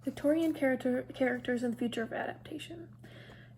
Victorian characters and the future of adaptation.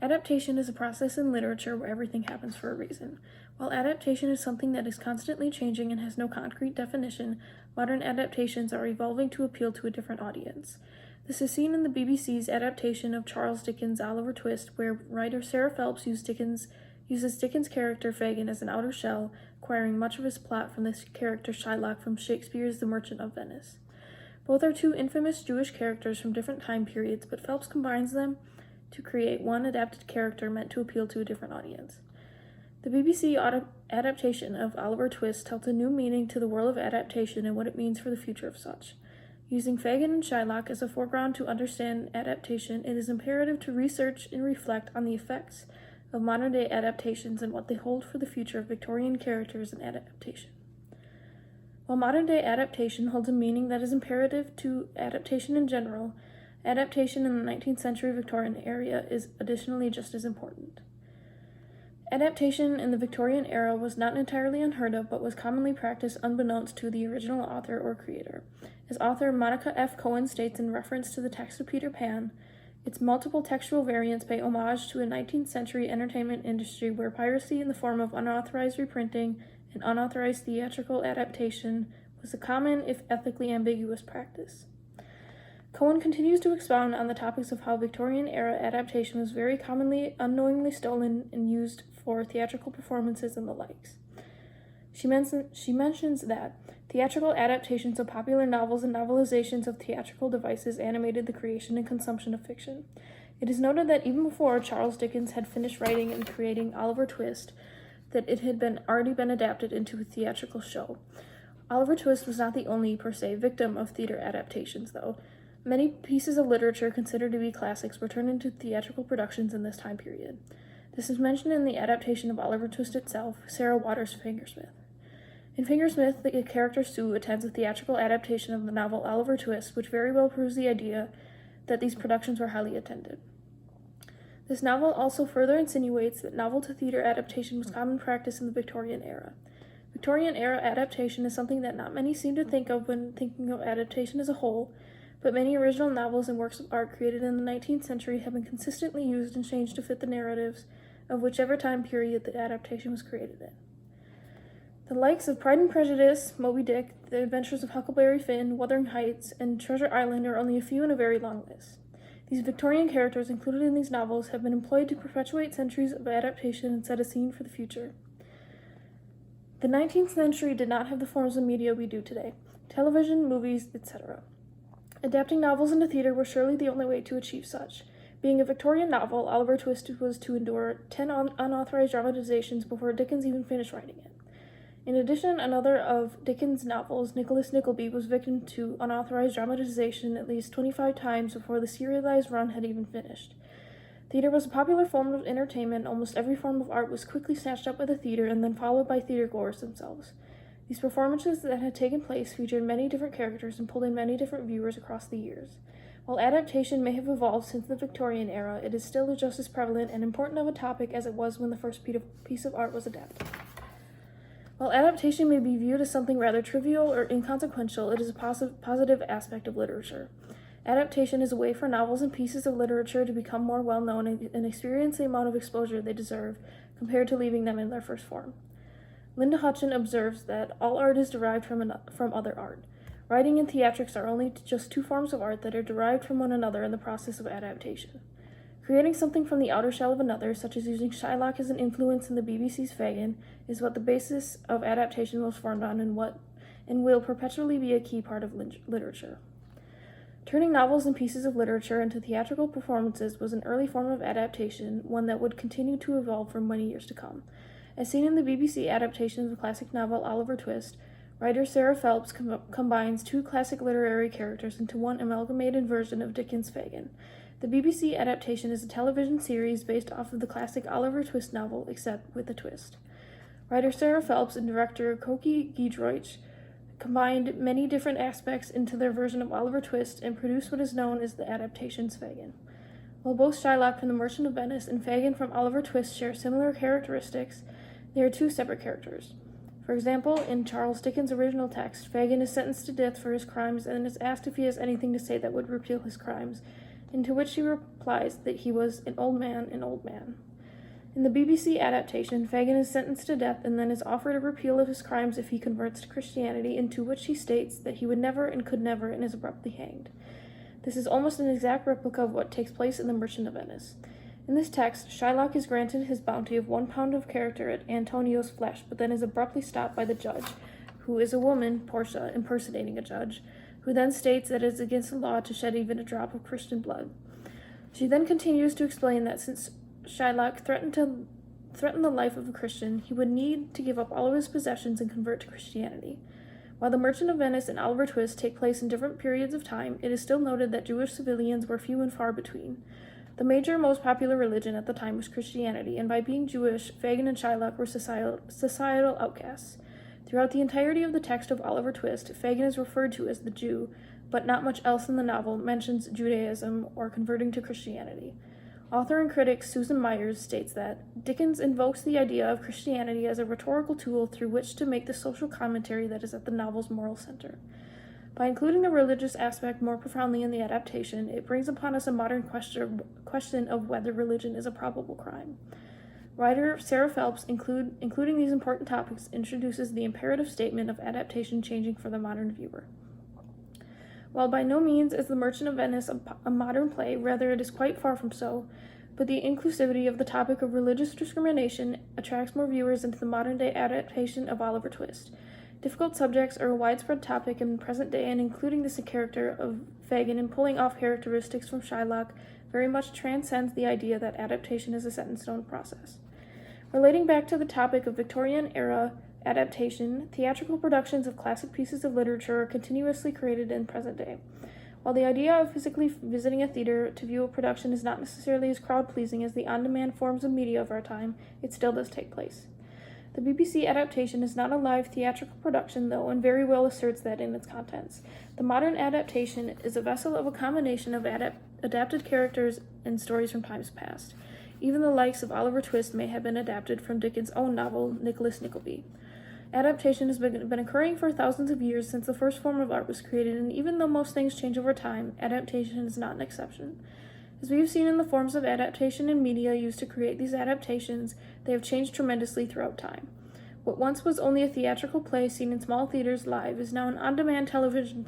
Adaptation is a process in literature where everything happens for a reason. While adaptation is something that is constantly changing and has no concrete definition, modern adaptations are evolving to appeal to a different audience. This is seen in the BBC's adaptation of Charles Dickens' Oliver Twist, where writer Sarah Phelps uses Dickens' character Fagin as an outer shell, acquiring much of his plot from this character Shylock from Shakespeare's The Merchant of Venice. Both are two infamous Jewish characters from different time periods, but Phelps combines them to create one adapted character meant to appeal to a different audience. The BBC adaptation of Oliver Twist tells a new meaning to the world of adaptation and what it means for the future of such. Using Fagin and Shylock as a foreground to understand adaptation, it is imperative to research and reflect on the effects of modern-day adaptations and what they hold for the future of Victorian characters and adaptation. While modern-day adaptation holds a meaning that is imperative to adaptation in general, adaptation in the 19th century Victorian era is additionally just as important. Adaptation in the Victorian era was not entirely unheard of, but was commonly practiced unbeknownst to the original author or creator. As author Monica F. Cohen states in reference to the text of Peter Pan, its multiple textual variants pay homage to a 19th century entertainment industry where piracy in the form of unauthorized reprinting and unauthorized theatrical adaptation was a common, if ethically ambiguous, practice. Cohen continues to expound on the topics of how Victorian-era adaptation was very commonly unknowingly stolen and used for theatrical performances and the likes. She mentions that theatrical adaptations of popular novels and novelizations of theatrical devices animated the creation and consumption of fiction. It is noted that even before Charles Dickens had finished writing and creating Oliver Twist, that it had already been adapted into a theatrical show. Oliver Twist was not the only, per se, victim of theater adaptations, though. Many pieces of literature considered to be classics were turned into theatrical productions in this time period. This is mentioned in the adaptation of Oliver Twist itself, Sarah Waters' Fingersmith. In Fingersmith, the character Sue attends a theatrical adaptation of the novel Oliver Twist, which very well proves the idea that these productions were highly attended. This novel also further insinuates that novel-to-theater adaptation was common practice in the Victorian era. Victorian-era adaptation is something that not many seem to think of when thinking of adaptation as a whole, but many original novels and works of art created in the 19th century have been consistently used and changed to fit the narratives of whichever time period the adaptation was created in. The likes of Pride and Prejudice, Moby Dick, The Adventures of Huckleberry Finn, Wuthering Heights, and Treasure Island are only a few in a very long list. These Victorian characters included in these novels have been employed to perpetuate centuries of adaptation and set a scene for the future. The 19th century did not have the forms of media we do today, television, movies, etc. Adapting novels into theater was surely the only way to achieve such. Being a Victorian novel, Oliver Twist was to endure 10 unauthorized dramatizations before Dickens even finished writing it. In addition, another of Dickens' novels, Nicholas Nickleby, was victim to unauthorized dramatization at least 25 times before the serialized run had even finished. Theater was a popular form of entertainment. Almost every form of art was quickly snatched up by the theater and then followed by theatergoers themselves. These performances that had taken place featured many different characters and pulled in many different viewers across the years. While adaptation may have evolved since the Victorian era, it is still just as prevalent and important of a topic as it was when the first piece of art was adapted. While adaptation may be viewed as something rather trivial or inconsequential, it is a positive aspect of literature. Adaptation is a way for novels and pieces of literature to become more well-known and experience the amount of exposure they deserve compared to leaving them in their first form. Linda Hutchin observes that all art is derived from other art. Writing and theatrics are only just two forms of art that are derived from one another in the process of adaptation. Creating something from the outer shell of another, such as using Shylock as an influence in the BBC's Fagin, is what the basis of adaptation was formed on and will perpetually be a key part of literature. Turning novels and pieces of literature into theatrical performances was an early form of adaptation, one that would continue to evolve for many years to come. As seen in the BBC adaptation of the classic novel Oliver Twist, writer Sarah Phelps combines two classic literary characters into one amalgamated version of Dickens' Fagin. The BBC adaptation is a television series based off of the classic Oliver Twist novel, except with a twist. Writer Sarah Phelps and director Koki Giedroyc combined many different aspects into their version of Oliver Twist and produced what is known as the adaptation's Fagin. While both Shylock from The Merchant of Venice and Fagin from Oliver Twist share similar characteristics, they are two separate characters. For example, in Charles Dickens' original text, Fagin is sentenced to death for his crimes and is asked if he has anything to say that would repeal his crimes, into which he replies that he was an old man. In the BBC adaptation, Fagin is sentenced to death and then is offered a repeal of his crimes if he converts to Christianity, into which he states that he would never and could never, and is abruptly hanged. This is almost an exact replica of what takes place in The Merchant of Venice. In this text, Shylock is granted his bounty of 1 pound of character at Antonio's flesh, but then is abruptly stopped by the judge, who is a woman, Portia, impersonating a judge, who then states that it is against the law to shed even a drop of Christian blood. She then continues to explain that since Shylock threatened the life of a Christian, he would need to give up all of his possessions and convert to Christianity. While The Merchant of Venice and Oliver Twist take place in different periods of time, it is still noted that Jewish civilians were few and far between. The major, most popular religion at the time was Christianity, and by being Jewish, Fagin and Shylock were societal outcasts. Throughout the entirety of the text of Oliver Twist, Fagin is referred to as the Jew, but not much else in the novel mentions Judaism or converting to Christianity. Author and critic Susan Myers states that Dickens invokes the idea of Christianity as a rhetorical tool through which to make the social commentary that is at the novel's moral center. By including the religious aspect more profoundly in the adaptation, it brings upon us a modern question of whether religion is a probable crime. Writer Sarah Phelps, including these important topics, introduces the imperative statement of adaptation changing for the modern viewer. While by no means is The Merchant of Venice a modern play, rather it is quite far from so, but the inclusivity of the topic of religious discrimination attracts more viewers into the modern-day adaptation of Oliver Twist. Difficult subjects are a widespread topic in the present day, and including this character of Fagin and pulling off characteristics from Shylock very much transcends the idea that adaptation is a set-in-stone process. Relating back to the topic of Victorian-era adaptation, theatrical productions of classic pieces of literature are continuously created in present day. While the idea of physically visiting a theater to view a production is not necessarily as crowd-pleasing as the on-demand forms of media of our time, it still does take place. The BBC adaptation is not a live theatrical production, though, and very well asserts that in its contents. The modern adaptation is a vessel of a combination of adapted characters and stories from times past. Even the likes of Oliver Twist may have been adapted from Dickens' own novel, Nicholas Nickleby. Adaptation has been occurring for thousands of years since the first form of art was created, and even though most things change over time, adaptation is not an exception. As we have seen in the forms of adaptation in media used to create these adaptations, they have changed tremendously throughout time. What once was only a theatrical play seen in small theaters live is now an on-demand television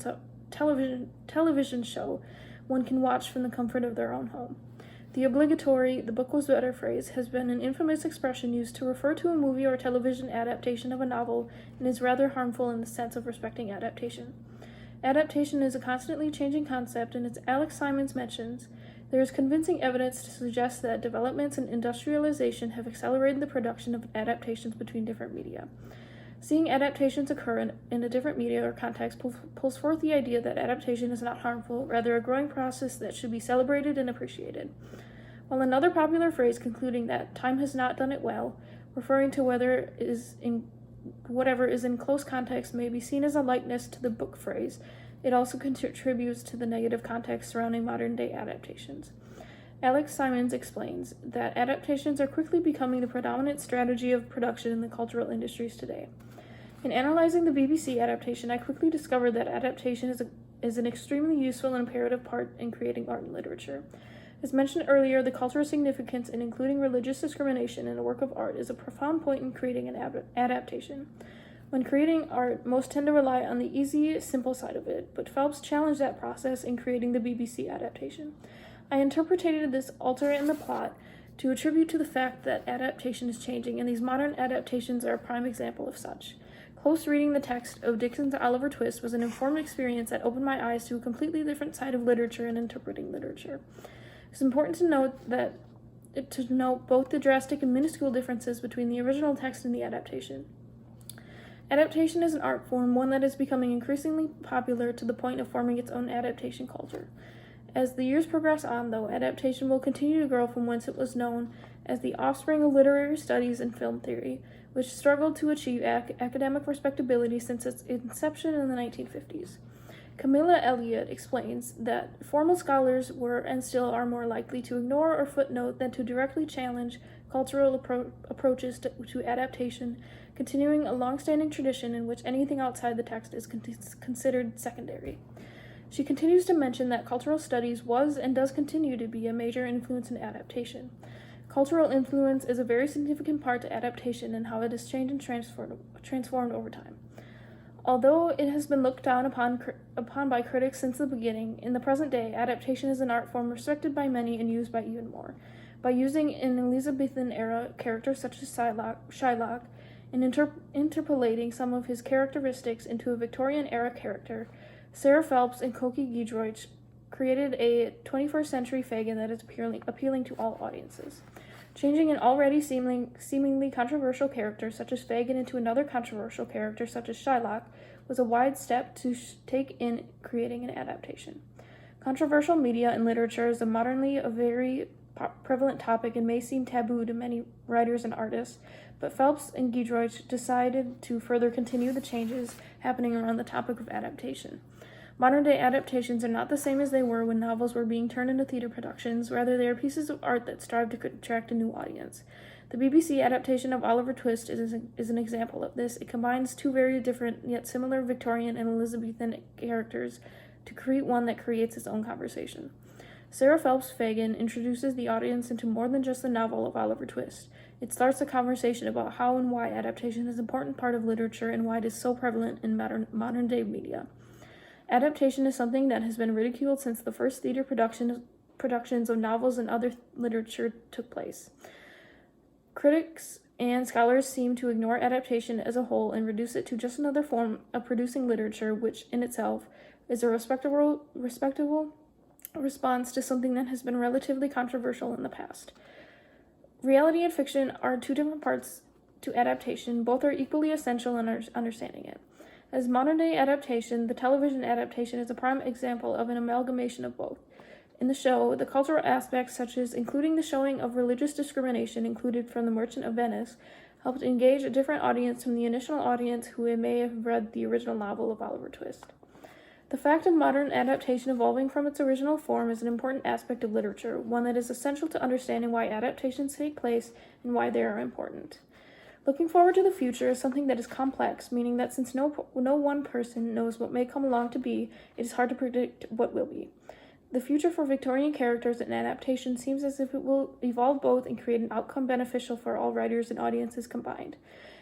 show one can watch from the comfort of their own home. The obligatory "the book was better" phrase has been an infamous expression used to refer to a movie or television adaptation of a novel, and is rather harmful in the sense of respecting adaptation. Adaptation is a constantly changing concept, and as Alex Simons mentions, there is convincing evidence to suggest that developments in industrialization have accelerated the production of adaptations between different media. Seeing adaptations occur in a different media or context pulls forth the idea that adaptation is not harmful, rather a growing process that should be celebrated and appreciated. While another popular phrase concluding that time has not done it well, referring to whatever is in close context may be seen as a likeness to the book phrase, it also contributes to the negative context surrounding modern-day adaptations. Alex Simons explains that adaptations are quickly becoming the predominant strategy of production in the cultural industries today. In analyzing the BBC adaptation, I quickly discovered that adaptation is an extremely useful and imperative part in creating art and literature. As mentioned earlier, the cultural significance in including religious discrimination in a work of art is a profound point in creating an adaptation. When creating art, most tend to rely on the easy, simple side of it, but Phelps challenged that process in creating the BBC adaptation. I interpreted this alter in the plot to attribute to the fact that adaptation is changing, and these modern adaptations are a prime example of such. Close reading the text of Dickens' Oliver Twist was an informed experience that opened my eyes to a completely different side of literature and interpreting literature. It's important to note both the drastic and minuscule differences between the original text and the adaptation. Adaptation is an art form, one that is becoming increasingly popular to the point of forming its own adaptation culture. As the years progress on, though, adaptation will continue to grow from whence it was known as the offspring of literary studies and film theory, which struggled to achieve academic respectability since its inception in the 1950s. Camilla Elliott explains that formal scholars were and still are more likely to ignore or footnote than to directly challenge cultural approaches to adaptation, continuing a long-standing tradition in which anything outside the text is considered secondary. She continues to mention that cultural studies was and does continue to be a major influence in adaptation. Cultural influence is a very significant part to adaptation and how it has changed and transformed over time. Although it has been looked down upon by critics since the beginning, in the present day, adaptation is an art form respected by many and used by even more. By using an Elizabethan-era character such as Shylock and interpolating some of his characteristics into a Victorian-era character, Sarah Phelps and Koki Giedroyc created a 21st century Fagin that is appealing to all audiences. Changing an already seemingly controversial character such as Fagin into another controversial character such as Shylock was a wide step to take in creating an adaptation. Controversial media and literature is modernly a very prevalent topic and may seem taboo to many writers and artists, but Phelps and Giedroyc decided to further continue the changes happening around the topic of adaptation. Modern-day adaptations are not the same as they were when novels were being turned into theater productions. Rather, they are pieces of art that strive to attract a new audience. The BBC adaptation of Oliver Twist is an example of this. It combines two very different yet similar Victorian and Elizabethan characters to create one that creates its own conversation. Sarah Phelps' Fagin introduces the audience into more than just the novel of Oliver Twist. It starts a conversation about how and why adaptation is an important part of literature and why it is so prevalent in modern-day media. Adaptation is something that has been ridiculed since the first theater productions of novels and other literature took place. Critics and scholars seem to ignore adaptation as a whole and reduce it to just another form of producing literature, which in itself is a respectable response to something that has been relatively controversial in the past. Reality and fiction are two different parts to adaptation. Both are equally essential in understanding it. As modern-day adaptation, the television adaptation is a prime example of an amalgamation of both. In the show, the cultural aspects, such as including the showing of religious discrimination included from The Merchant of Venice, helped engage a different audience from the initial audience who may have read the original novel of Oliver Twist. The fact of modern adaptation evolving from its original form is an important aspect of literature, one that is essential to understanding why adaptations take place and why they are important. Looking forward to the future is something that is complex, meaning that since no one person knows what may come along to be, it is hard to predict what will be. The future for Victorian characters and adaptation seems as if it will evolve both and create an outcome beneficial for all writers and audiences combined.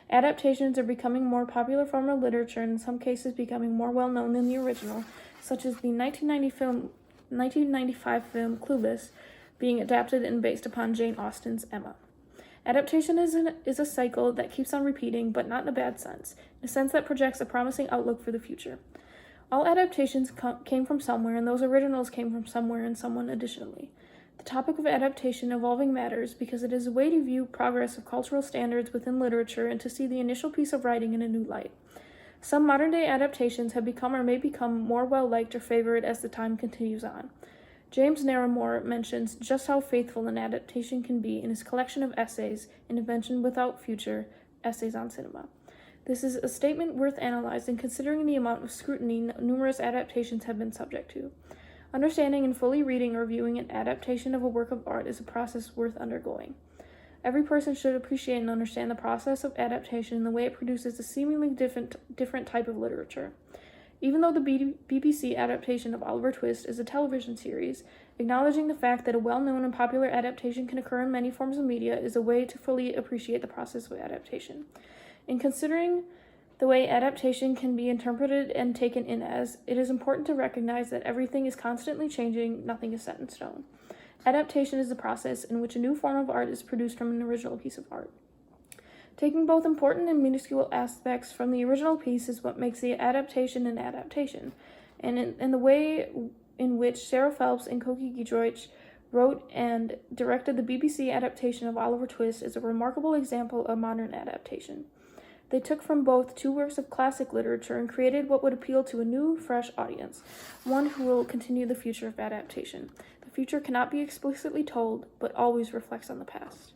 Adaptations are becoming a more popular form of literature and in some cases becoming more well-known than the original, such as the 1995 film Clueless being adapted and based upon Jane Austen's Emma. Adaptation is a cycle that keeps on repeating, but not in a bad sense, in a sense that projects a promising outlook for the future. All adaptations came from somewhere, and those originals came from somewhere and someone additionally. The topic of adaptation evolving matters because it is a way to view progress of cultural standards within literature and to see the initial piece of writing in a new light. Some modern-day adaptations have become or may become more well-liked or favored as the time continues on. James Narramore mentions just how faithful an adaptation can be in his collection of essays, An Invention Without Future, Essays on Cinema. This is a statement worth analyzing considering the amount of scrutiny numerous adaptations have been subject to. Understanding and fully reading or viewing an adaptation of a work of art is a process worth undergoing. Every person should appreciate and understand the process of adaptation and the way it produces a seemingly different type of literature. Even though the BBC adaptation of Oliver Twist is a television series, acknowledging the fact that a well-known and popular adaptation can occur in many forms of media is a way to fully appreciate the process of adaptation. In considering the way adaptation can be interpreted and taken in as, it is important to recognize that everything is constantly changing, nothing is set in stone. Adaptation is the process in which a new form of art is produced from an original piece of art. Taking both important and minuscule aspects from the original piece is what makes the adaptation an adaptation, and in the way in which Sarah Phelps and Koki Giedroyc wrote and directed the BBC adaptation of Oliver Twist is a remarkable example of modern adaptation. They took from both two works of classic literature and created what would appeal to a new, fresh audience, one who will continue the future of adaptation. The future cannot be explicitly told, but always reflects on the past.